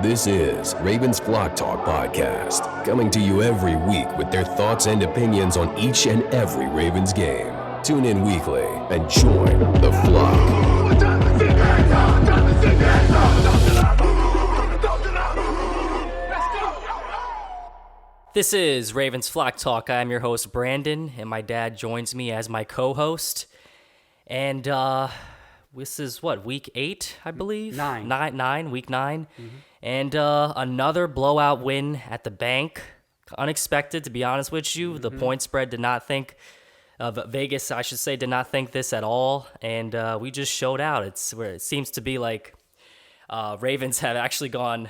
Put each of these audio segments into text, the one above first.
This is Ravens Flock Talk Podcast, coming to you every week with their thoughts and opinions on each and every Ravens game. Tune in weekly and join the flock. This is Ravens Flock Talk. I'm your host, Brandon, and my dad joins me as my co-host. And this is what, week 8, I believe? Week 9. Mm-hmm. And another blowout win at the bank. Unexpected, to be honest with you. The point spread did not think Vegas, I should say, did not think this at all. And we just showed out. It's where it seems to be like Ravens have actually gone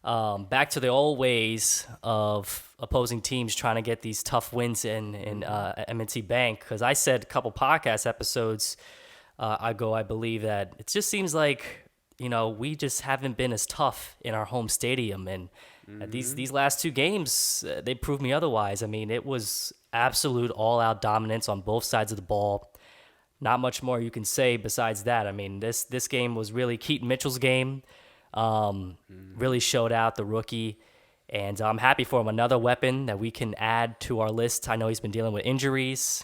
back to the old ways of opposing teams trying to get these tough wins in M&T Bank. Because I said a couple podcast episodes ago, I believe that it just seems like, you know, we just haven't been as tough in our home stadium. And these last 2 games, they proved me otherwise. I mean, it was absolute all-out dominance on both sides of the ball. Not much more you can say besides that. I mean, this game was really Keaton Mitchell's game. Really showed out the rookie, and I'm happy for him. Another weapon that we can add to our list. I know he's been dealing with injuries.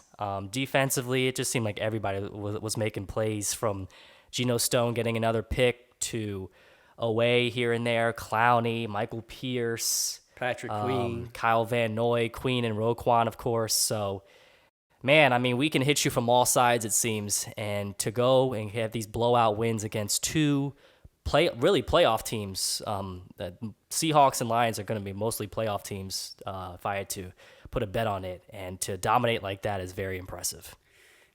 Defensively, it just seemed like everybody was making plays, from Geno Stone getting another pick to Oweh here and there, Clowney, Michael Pierce, Patrick Queen, Kyle Van Noy, Queen, and Roquan, of course. So, man, I mean, we can hit you from all sides, it seems, and to go and have these blowout wins against 2 playoff teams. The Seahawks and Lions are going to be mostly playoff teams, if I had to put a bet on it. And to dominate like that is very impressive.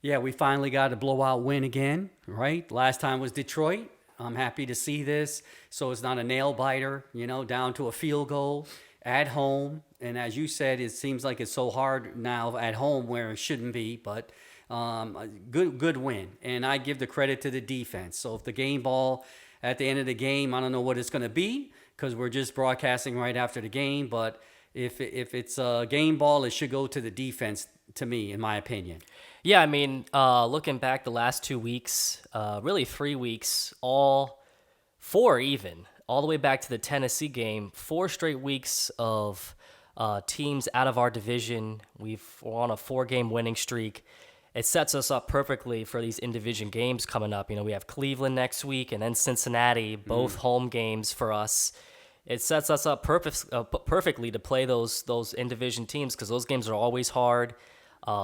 Yeah, we finally got a blowout win again, right? Last time was Detroit. I'm happy to see this. So it's not a nail biter, down to a field goal at home. And as you said, it seems like it's so hard now at home where it shouldn't be, but a good win. And I give the credit to the defense. So if the game ball at the end of the game, I don't know what it's going to be because we're just broadcasting right after the game. But if it's a game ball, it should go to the defense, to me, in my opinion. Yeah, I mean, looking back the last 2 weeks, really 3 weeks, all 4 even, all the way back to the Tennessee game, 4 straight weeks of teams out of our division. We're on a 4-game winning streak. It sets us up perfectly for these in-division games coming up. We have Cleveland next week and then Cincinnati, both home games for us. It sets us up perfectly to play those in-division teams because those games are always hard.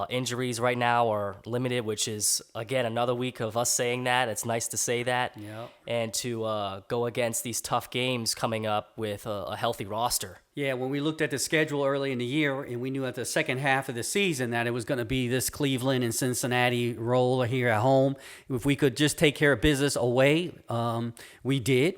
Injuries right now are limited, which is, again, another week of us saying that. It's nice to say that. Yep. And to go against these tough games coming up with a healthy roster. Yeah, when we looked at the schedule early in the year and we knew at the second half of the season that it was going to be this Cleveland and Cincinnati roll here at home, if we could just take care of business away, we did,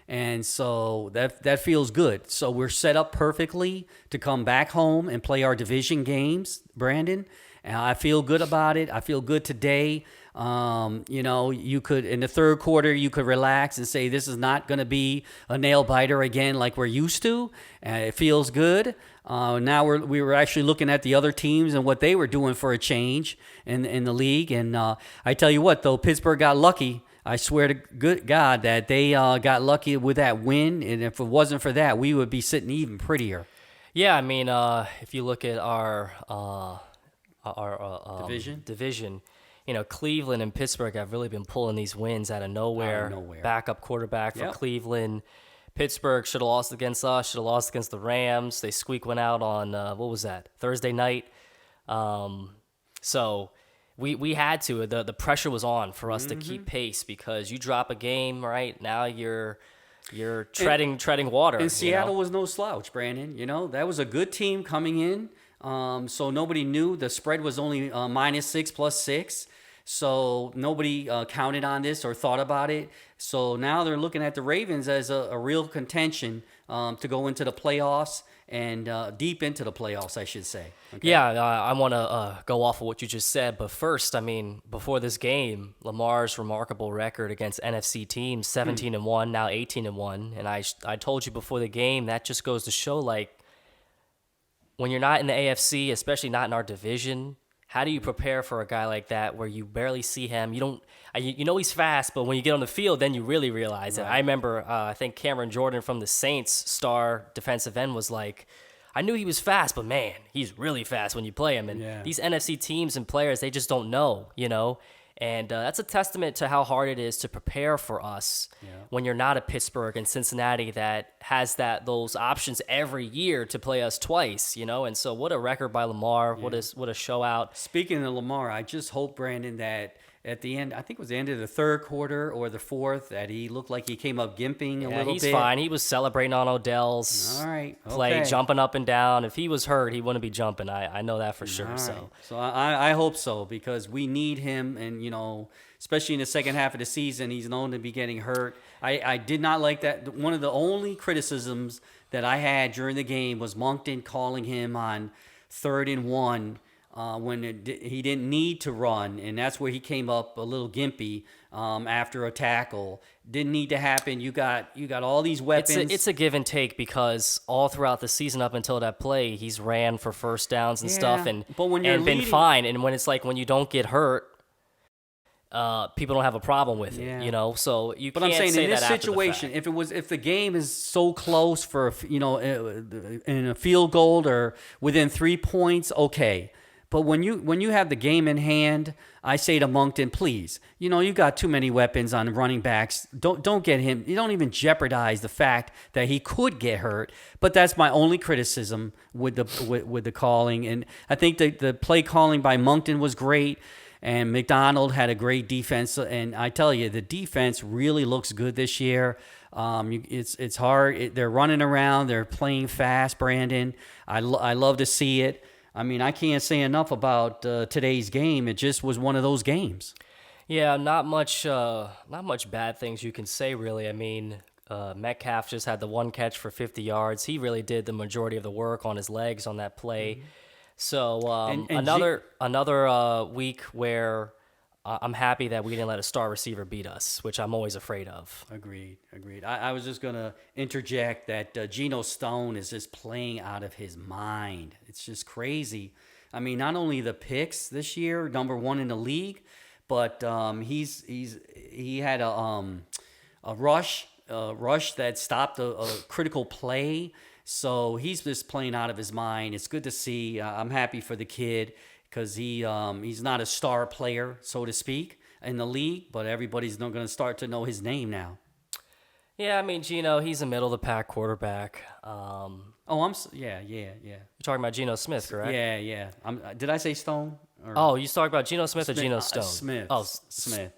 And so that feels good. So we're set up perfectly to come back home and play our division games, Brandon. And I feel good about it. I feel good today. You could, in the third quarter, you could relax and say, this is not going to be a nail biter again like we're used to. It feels good. Now we were actually looking at the other teams and what they were doing for a change in the league. And I tell you what, though, Pittsburgh got lucky. I swear to good God that they got lucky with that win, and if it wasn't for that, we would be sitting even prettier. Yeah, I mean, if you look at our division, Cleveland and Pittsburgh have really been pulling these wins out of nowhere. Backup quarterback for Cleveland. Pittsburgh should have lost against us, should have lost against the Rams. They squeak one out on, Thursday night. So we had to. The pressure was on for us to keep pace because you drop a game, right? Now you're treading water. And Seattle was no slouch, Brandon. That was a good team coming in. So nobody knew. The spread was only -6 +6. So nobody counted on this or thought about it. So now they're looking at the Ravens as a real contention to go into the playoffs and deep into the playoffs, I should say. Okay? Yeah, I want to go off of what you just said. But first, I mean, before this game, Lamar's remarkable record against NFC teams, 17-1, now 18-1. And I told you before the game, that just goes to show, like, when you're not in the AFC, especially not in our division, how do you prepare for a guy like that where you barely see him? You don't, you know he's fast, but when you get on the field, then you really realize it. I remember, I think Cameron Jordan from the Saints, star defensive end, was like, I knew he was fast, but man, he's really fast when you play him. And these NFC teams and players, they just don't know, you know? And that's a testament to how hard it is to prepare for us when you're not a Pittsburgh and Cincinnati that has those options every year to play us twice, you know? And so what a record by Lamar. What a show out. Speaking of Lamar, I just hope, Brandon, that at the end, I think it was the end of the third quarter or the fourth, that he looked like he came up gimping a little bit. He's fine. He was celebrating on Odell's play, jumping up and down. If he was hurt, he wouldn't be jumping. I know that for sure. So I hope so, because we need him, and, you know, especially in the second half of the season, he's known to be getting hurt. I did not like that. One of the only criticisms that I had during the game was Moncton calling him on 3rd and 1 when he didn't need to run, and that's where he came up a little gimpy after a tackle. Didn't need to happen. You got all these weapons. It's a give and take, because all throughout the season up until that play, he's ran for first downs and stuff, and been fine. And when it's like when you don't get hurt, people don't have a problem with it, you know. So you. But can't I'm saying say in this that situation, if the game is so close for, you know, in a field goal or within 3 points, okay. But when you have the game in hand, I say to Moncton, please, you know, you got too many weapons on running backs. Don't get him. You don't even jeopardize the fact that he could get hurt. But that's my only criticism with the calling. And I think the play calling by Moncton was great. And McDonald had a great defense. And I tell you, the defense really looks good this year. It's hard. They're running around. They're playing fast, Brandon. I love to see it. I mean, I can't say enough about today's game. It just was one of those games. Yeah, not much bad things you can say, really. I mean, Metcalf just had the one catch for 50 yards. He really did the majority of the work on his legs on that play. Mm-hmm. So another week where I'm happy that we didn't let a star receiver beat us, which I'm always afraid of. Agreed. I was just going to interject that Geno Stone is just playing out of his mind. It's just crazy. I mean, not only the picks this year, number 1 in the league, but he had a rush that stopped a critical play. So he's just playing out of his mind. It's good to see. I'm happy for the kid, because he's not a star player, so to speak, in the league, but everybody's not going to start to know his name now. Yeah, I mean, Geno, he's a middle-of-the-pack quarterback. Yeah. You're talking about Geno Smith, correct? Yeah. Did I say Stone? You talking about Geno Smith or Geno Stone? Smith. Oh, Smith.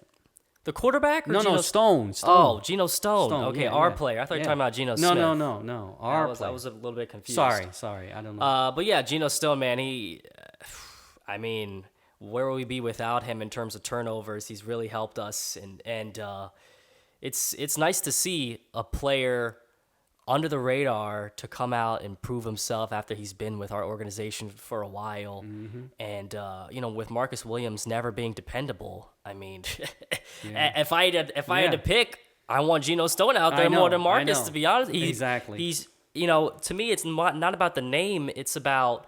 The quarterback? Or No, Stone. Oh, Geno Stone. Okay, our player. I thought you were talking about Geno Smith. No. Our player. I was a little bit confused. Sorry. I don't know. But yeah, Geno Stone, man, I mean, where would we be without him in terms of turnovers? He's really helped us, and it's nice to see a player under the radar to come out and prove himself after he's been with our organization for a while. Mm-hmm. And you know, with Marcus Williams never being dependable, I mean, if I had to pick, I want Geno Stone out there more than Marcus, to be honest. Exactly. He's, you know, to me, it's not about the name. It's about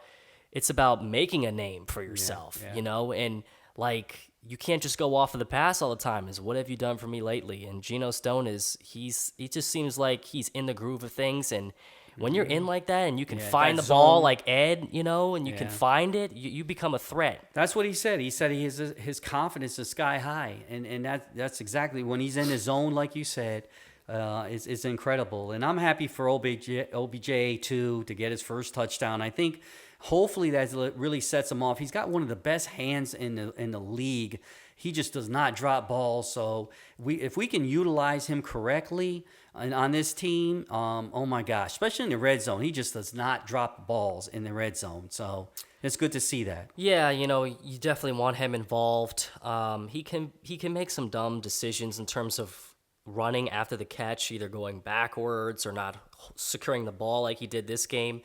making a name for yourself, you know, and like, you can't just go off of the pass all the time. Is what have you done for me lately? And Geno Stone he just seems like he's in the groove of things. And when you're in like that and you can find the ball like Ed, you know, and you can find it, you become a threat. That's what he said. He said his confidence is sky high. And that's exactly when he's in his zone, like you said. It's incredible. And I'm happy for OBJ too, to get his first touchdown. I think hopefully that really sets him off. He's got one of the best hands in the league. He just does not drop balls. So if we can utilize him correctly on this team, oh my gosh, especially in the red zone, he just does not drop balls in the red zone. So it's good to see that. Yeah, you know, you definitely want him involved. He can make some dumb decisions in terms of running after the catch, either going backwards or not securing the ball like he did this game.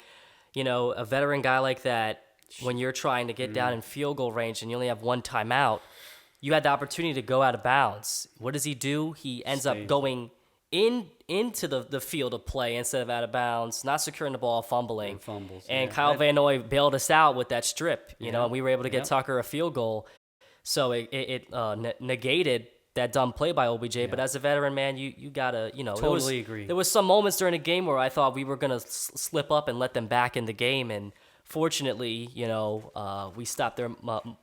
You know, a veteran guy like that, when you're trying to get down in field goal range and you only have one timeout, you had the opportunity to go out of bounds. What does he do? He ends up going into the field of play instead of out of bounds, not securing the ball, fumbling. And fumbles. And yeah. Kyle Van Noy bailed us out with that strip, you know, and we were able to get Yep. Tucker a field goal. So it negated that dumb play by OBJ. But as a veteran, man, you gotta, you know, Totally agree. There was some moments during the game where I thought we were gonna slip up and let them back in the game, and fortunately, you know, we stopped their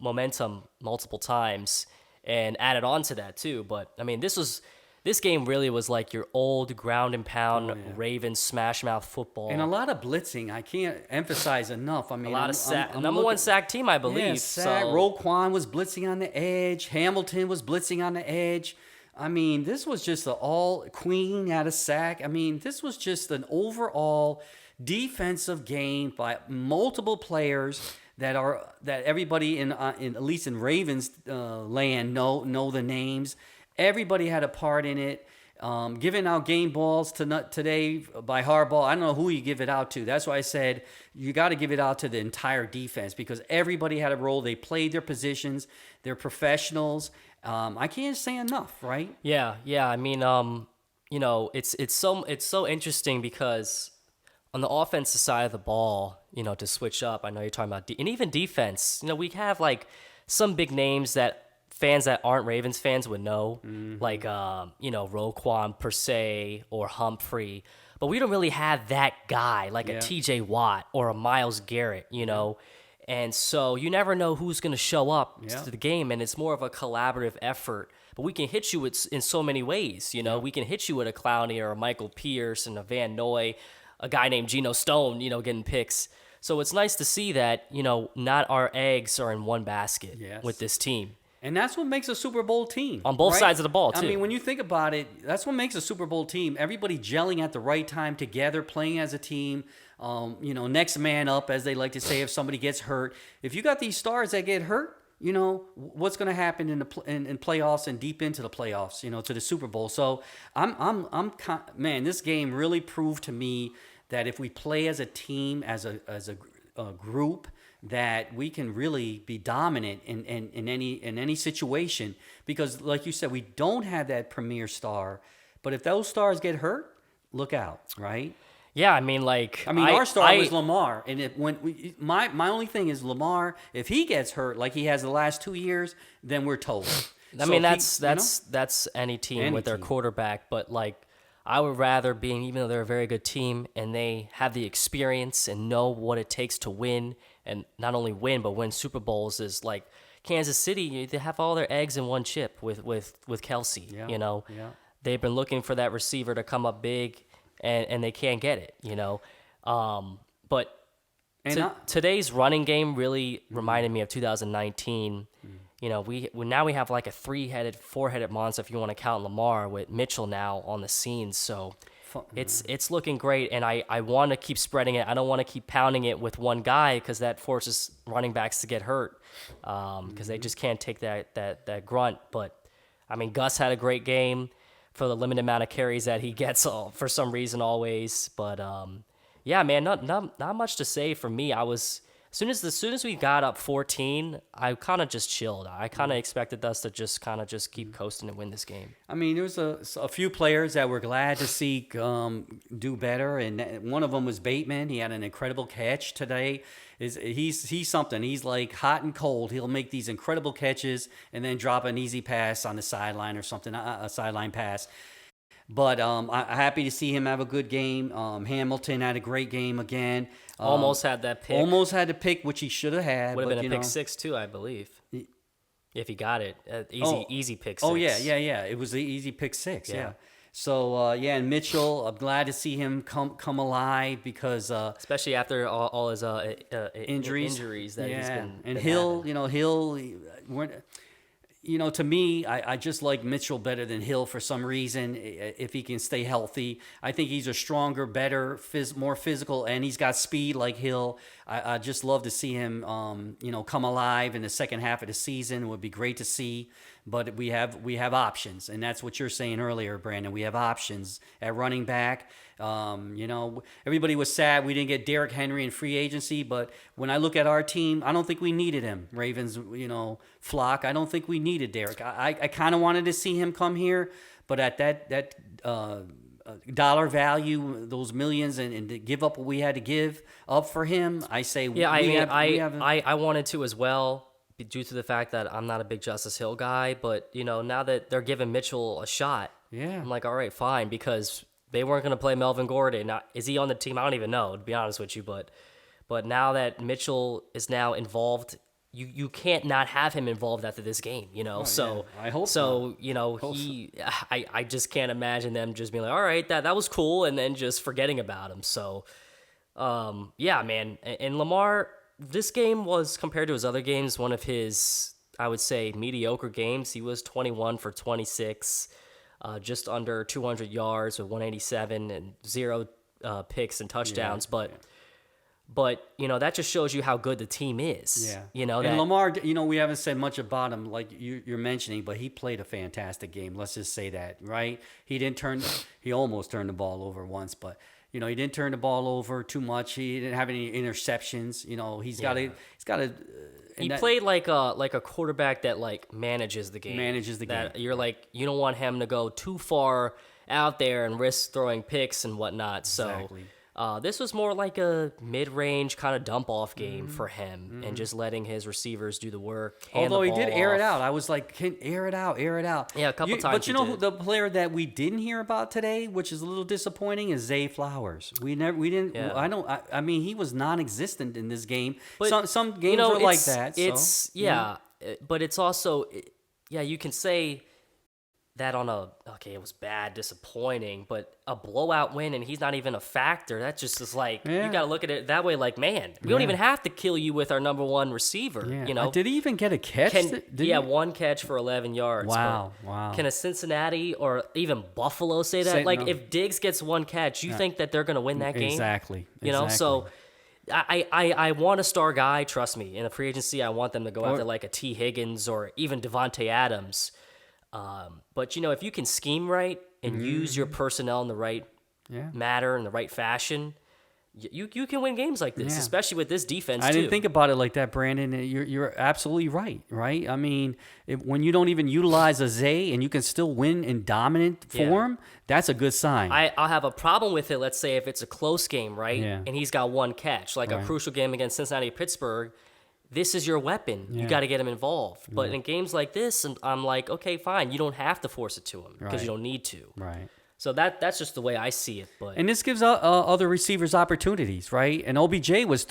momentum multiple times and added on to that too. But I mean, this game really was like your old ground and pound Ravens smash mouth football. And a lot of blitzing. I can't emphasize enough. I mean, a lot of sack. Number one sack team, I believe. Yeah, sack. So. Roquan was blitzing on the edge. Hamilton was blitzing on the edge. I mean, this was just Queen had a sack. I mean, this was just an overall defensive game by multiple players that everybody in at least in Ravens land know the names. Everybody had a part in it. Giving out game balls today by Harbaugh, I don't know who you give it out to. That's why I said you got to give it out to the entire defense because everybody had a role. They played their positions. They're professionals. I can't say enough, right? Yeah. I mean, you know, it's so interesting because on the offensive side of the ball, you know, to switch up, I know you're talking about, and even defense, you know, we have like some big names that fans that aren't Ravens fans would know, like, you know, Roquan per se or Humphrey. But we don't really have that guy like a TJ Watt or a Myles Garrett, you know. And so you never know who's going to show up to the game, and it's more of a collaborative effort. But we can hit you in so many ways, you know. We can hit you with a Clowney or a Michael Pierce and a Van Noy, a guy named Geno Stone, you know, getting picks. So it's nice to see that, you know, not our eggs are in one basket with this team. And that's what makes a Super Bowl team. On both sides of the ball, too. I mean, when you think about it, that's what makes a Super Bowl team. Everybody gelling at the right time together, playing as a team. You know, next man up, as they like to say, if somebody gets hurt. If you got these stars that get hurt, you know, what's going to happen in playoffs and deep into the playoffs, you know, to the Super Bowl. So man, this game really proved to me that if we play as a team, as a group, that we can really be dominant in any situation because, like you said, we don't have that premier star. But if those stars get hurt, look out, right? Yeah, I mean, our star was Lamar, and my only thing is Lamar. If he gets hurt, like he has the last 2 years, then we're toast. I mean, that's any team with their quarterback, but like. I would rather even though they're a very good team and they have the experience and know what it takes to win, and not only win, but win Super Bowls, is like Kansas City, they have all their eggs in one chip with Kelsey, you know. Yeah. They've been looking for that receiver to come up big, and they can't get it, you know. But today's running game really reminded me of 2019. You know, we now have like a four-headed monster, if you want to count Lamar, with Mitchell now on the scene. So it's looking great, and I want to keep spreading it. I don't want to keep pounding it with one guy because that forces running backs to get hurt because they just can't take that grunt. But, I mean, Gus had a great game for the limited amount of carries that he gets for some reason always. But, yeah, man, not much to say for me. As soon as we got up 14, I kind of just chilled. I kind of expected us to just keep coasting and win this game. I mean, there was a few players that we're glad to see do better, and one of them was Bateman. He had an incredible catch today. He's something. He's like hot and cold. He'll make these incredible catches and then drop an easy pass on the sideline or something, a sideline pass. But I'm happy to see him have a good game. Hamilton had a great game again. Almost had that pick. Almost had the pick, which he should have had. Would have been a pick six too, I believe. If he got it, easy pick six. Oh yeah. It was the easy pick six. Yeah. So and Mitchell, I'm glad to see him come alive because especially after all his injuries that he's been Hill, having. Hill. To me, I just like Mitchell better than Hill for some reason. If he can stay healthy, I think he's a stronger, better, more physical, and he's got speed like Hill. I just love to see him, come alive in the second half of the season. It would be great to see. But we have options, and that's what you're saying earlier, Brandon. We have options at running back. Everybody was sad we didn't get Derrick Henry in free agency, but when I look at our team, I don't think we needed him. Ravens, flock. I don't think we needed Derrick. I kind of wanted to see him come here, But at that dollar value, those millions, and to give up what we had to give up for him, I say I wanted to as well, due to the fact that I'm not a big Justice Hill guy. But now that they're giving Mitchell a shot, I'm like, all right, fine, because they weren't going to play Melvin Gordon. Now, is he on the team? I don't even know, to be honest with you. But now that Mitchell is now involved, you can't not have him involved after this game, I hope so. I just can't imagine them just being like, all right, that was cool, and then just forgetting about him. So, yeah, man. And Lamar, this game was, compared to his other games, one of his, I would say, mediocre games. He was 21 for 26, just under 200 yards with 187 and 0 picks and touchdowns, But that just shows you how good the team is. Yeah. And Lamar, we haven't said much about him, like you're mentioning, but he played a fantastic game. Let's just say that, right? He almost turned the ball over once, but he didn't turn the ball over too much. He didn't have any interceptions. He's got to. He played like a quarterback that manages the game. That you're you don't want him to go too far out there and risk throwing picks and whatnot. So. Exactly. This was more like a mid-range kind of dump-off game for him, and just letting his receivers do the work. Although he did air it out. I was like, air it out. Yeah, a couple times. But who the player that we didn't hear about today, which is a little disappointing, is Zay Flowers. We didn't. Yeah. I mean, he was non-existent in this game. But some games are like that. But it's also, you can say that it was bad, disappointing, but a blowout win and he's not even a factor. That just is you got to look at it that way. Man, we don't even have to kill you with our number one receiver. Did he even get a catch? One catch for 11 yards. Wow. Can a Cincinnati or even Buffalo say that? If Diggs gets one catch, you think that they're going to win that game? Exactly. So I want a star guy. Trust me, in a free agency, I want them to go after a T. Higgins or even Devontae Adams. But if you can scheme right and use your personnel in the right matter in the right fashion, you can win games like this, especially with this defense. I didn't think about it like that, Brandon. You're absolutely right. I mean, when you don't even utilize a Zay and you can still win in dominant form, that's a good sign. I'll have a problem with it. Let's say if it's a close game, right? Yeah. And he's got one catch, a crucial game against Cincinnati, Pittsburgh. This is your weapon. You got to get him involved. But in games like this, I'm like, okay, fine. You don't have to force it to him because you don't need to. Right. So that's just the way I see it. And this gives other receivers opportunities, right? And OBJ was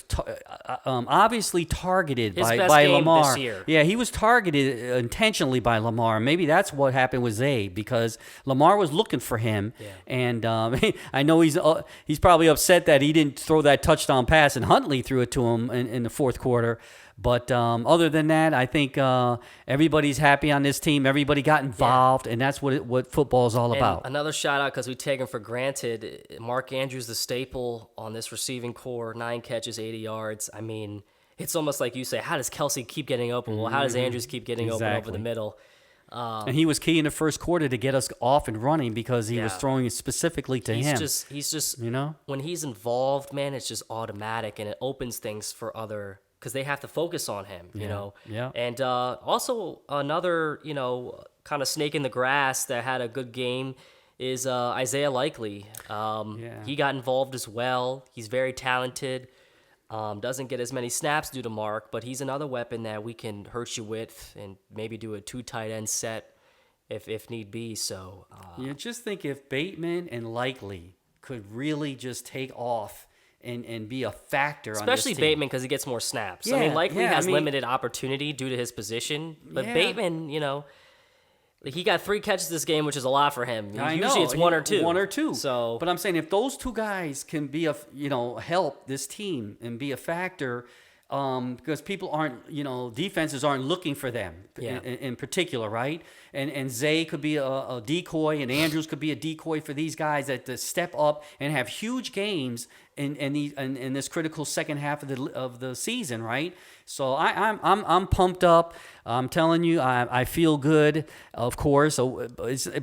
obviously targeted by Lamar. This year. Yeah, he was targeted intentionally by Lamar. Maybe that's what happened with Zay, because Lamar was looking for him. Yeah. And I know he's probably upset that he didn't throw that touchdown pass and Huntley threw it to him in the fourth quarter. But other than that, I think everybody's happy on this team. Everybody got involved, and that's what football is all about. Another shout-out, because we take him for granted, Mark Andrews, the staple on this receiving core, 9 catches, 80 yards. I mean, it's almost like you say, how does Kelsey keep getting open? Well, how does Andrews keep getting open over the middle? And he was key in the first quarter to get us off and running because he was throwing it specifically to him. He's just when he's involved, man, it's just automatic, and it opens things for other, because they have to focus on him, you know. Yeah. And also another, kind of snake in the grass that had a good game is Isaiah Likely. He got involved as well. He's very talented. Doesn't get as many snaps due to Mark, but he's another weapon that we can hurt you with and maybe do a 2 tight end set if need be. So just think if Bateman and Likely could really just take off and be a factor on this especially team. Bateman, because he gets more snaps. I mean, Likely has limited opportunity due to his position, but Bateman, he got 3 catches this game, which is a lot for him. Usually it's 1 or 2. 1 or 2. So, but I'm saying if those 2 guys can be help this team and be a factor, because people aren't, defenses aren't looking for them in particular, right? And Zay could be a decoy, and Andrews could be a decoy for these guys that to step up and have huge games in this critical second half of the season, right? So I'm pumped up. I'm telling you, I feel good, of course. So,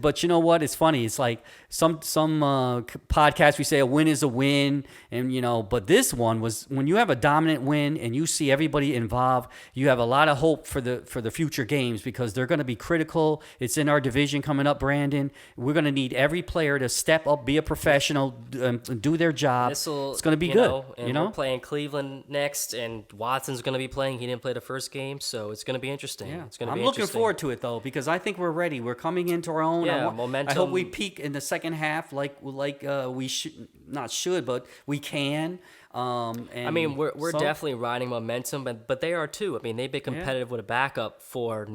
but you know what? It's funny. It's like some podcasts we say a win is a win, and but this one was when you have a dominant win and you see everybody involved, you have a lot of hope for the future games because they're going to be critical. It's in our division coming up, Brandon. We're going to need every player to step up, be a professional, do their job. It's going to be good. We're playing Cleveland next, and Watson's going to be playing. He didn't play the first game, so it's going to be interesting. Yeah. It's going to be I'm looking forward to it, though, because I think we're ready. We're coming into our own. Yeah, momentum. I hope we peak in the second half like we should, but we can. We're definitely riding momentum, but they are too. I mean, they've been competitive with a backup for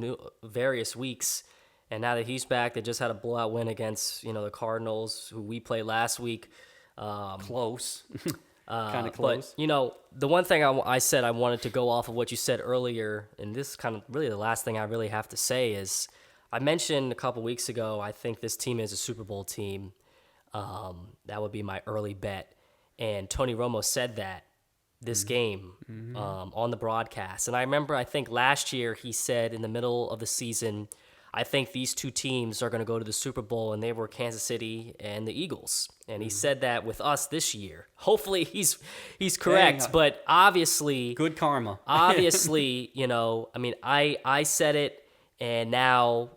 various weeks, and now that he's back, they just had a blowout win against the Cardinals, who we played last week. Close. Kind of close. But, the one thing I said I wanted to go off of what you said earlier, and this is kind of really the last thing I really have to say is I mentioned a couple weeks ago, I think this team is a Super Bowl team. That would be my early bet. And Tony Romo said that this game on the broadcast. And I remember, I think last year he said in the middle of the season, I think these two teams are going to go to the Super Bowl, and they were Kansas City and the Eagles. And he said that with us this year. Hopefully he's correct, but obviously good karma. Obviously, I said it, and now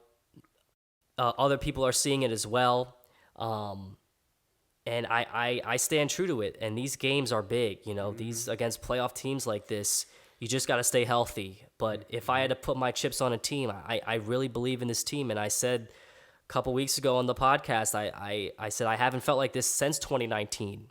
other people are seeing it as well. And I stand true to it. And these games are big, these against playoff teams like this. You just got to stay healthy. But if I had to put my chips on a team, I really believe in this team. And I said a couple weeks ago on the podcast, I said I haven't felt like this since 2019.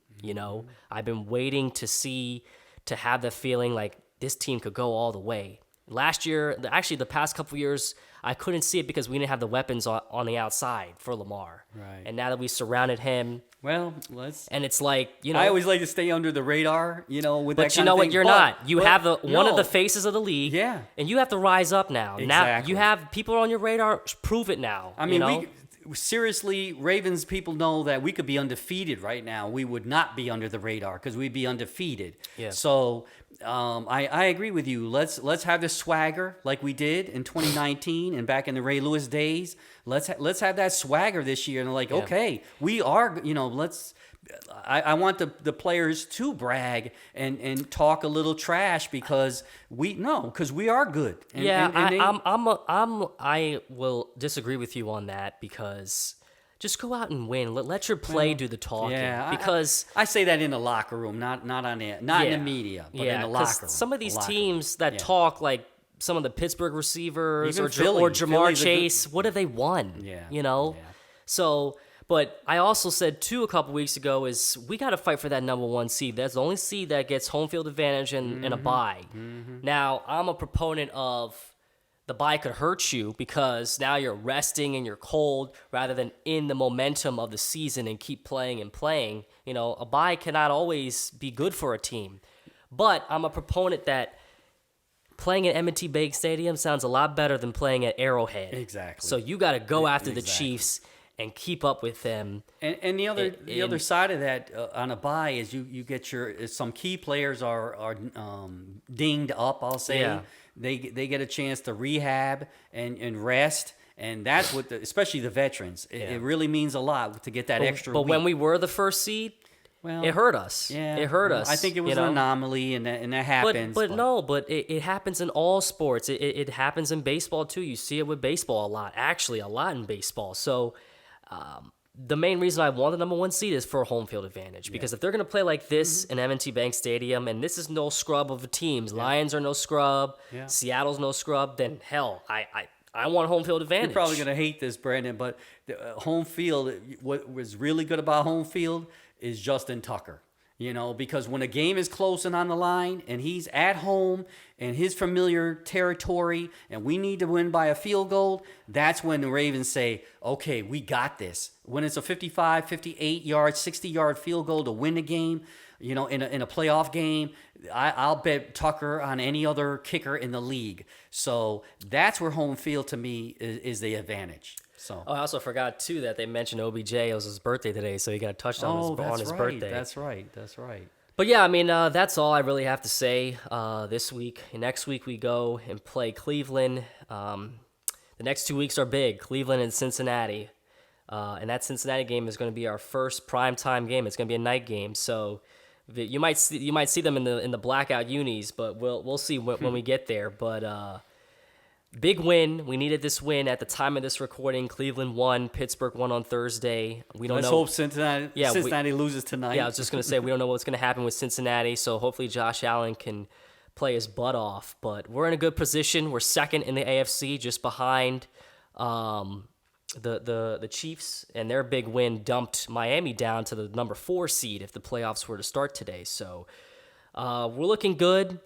I've been waiting to have the feeling like this team could go all the way. Last year, actually the past couple years, I couldn't see it because we didn't have the weapons on the outside for Lamar. Right. And now that we surrounded him, and it's like, I always like to stay under the radar, with that. But you know what? You're not. You have one of the faces of the league. Yeah. And you have to rise up now. Exactly. Now you have people on your radar. Prove it now. I mean, seriously, Ravens people know that we could be undefeated right now. We would not be under the radar because we'd be undefeated. Yeah. So I agree with you. Let's have the swagger like we did in 2019 and back in the Ray Lewis days. Let's have that swagger this year. And okay, we are. Let's. I want the players to brag and talk a little trash because we are good. I will disagree with you on that because just go out and win. Let your play do the talking. Yeah, because I say that in the locker room, not in the media, but in the locker room. Some of these teams that talk like some of the Pittsburgh receivers even or Philly, Jamar Chase, what have they won? Yeah. So. But I also said, too, a couple weeks ago is we got to fight for that number one seed. That's the only seed that gets home field advantage and a bye. Mm-hmm. Now, I'm a proponent of the bye could hurt you because now you're resting and you're cold rather than in the momentum of the season and keep playing and playing. A bye cannot always be good for a team. But I'm a proponent that playing at M&T Bank Stadium sounds a lot better than playing at Arrowhead. Exactly. So you got to go after the Chiefs and keep up with them. And the other side of that on a bye is you get some key players are dinged up. I'll say they get a chance to rehab and rest, and that's what especially the veterans. It really means a lot to get that extra. But week. when we were the first seed, it hurt us. Yeah, it hurt us. I think it was an anomaly, and that happens. But it happens in all sports. It happens in baseball too. You see it with baseball a lot. Actually, a lot in baseball. So. The main reason I want the number one seed is for home field advantage because if they're going to play like this in M&T Bank Stadium, and this is no scrub of the teams, Lions are no scrub, Seattle's no scrub, then hell, I want home field advantage. You're probably going to hate this, Brandon, but home field, what was really good about home field is Justin Tucker. Because when a game is close and on the line and he's at home in his familiar territory and we need to win by a field goal, that's when the Ravens say, okay, we got this. When it's a 55, 58-yard, 60-yard field goal to win the game, in a playoff game, I'll bet Tucker on any other kicker in the league. So that's where home field to me is the advantage. So. I also forgot, too, that they mentioned OBJ. It was his birthday today, so he got a touchdown on his birthday. That's right. But yeah, I mean, that's all I really have to say this week. Next week we go and play Cleveland. The next 2 weeks are big, Cleveland and Cincinnati. And that Cincinnati game is going to be our first primetime game. It's going to be a night game. So you might see them in the blackout unis, but we'll see when we get there. But big win. We needed this win at the time of this recording. Cleveland won. Pittsburgh won on Thursday. Let's hope Cincinnati loses tonight. Yeah, I was just going to say, we don't know what's going to happen with Cincinnati, so hopefully Josh Allen can play his butt off. But we're in a good position. We're second in the AFC, just behind the Chiefs, and their big win dumped Miami down to the number 4 seed if the playoffs were to start today. So we're looking good.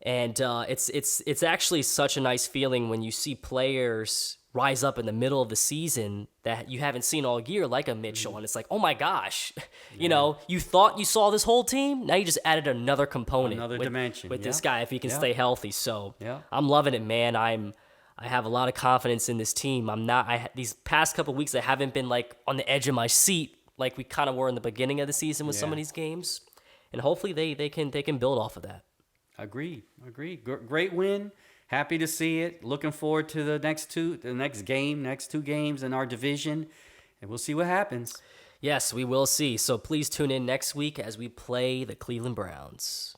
And it's actually such a nice feeling when you see players rise up in the middle of the season that you haven't seen all year, like a Mitchell, and it's like, oh my gosh, you thought you saw this whole team, now you just added another component, dimension with this guy if he can stay healthy. So I'm loving it, man. I have a lot of confidence in this team. These past couple of weeks I haven't been like on the edge of my seat like we kind of were in the beginning of the season with some of these games, and hopefully they can build off of that. Agreed. Great win. Happy to see it. Looking forward to the next two games in our division, and we'll see what happens. Yes, we will see. So please tune in next week as we play the Cleveland Browns.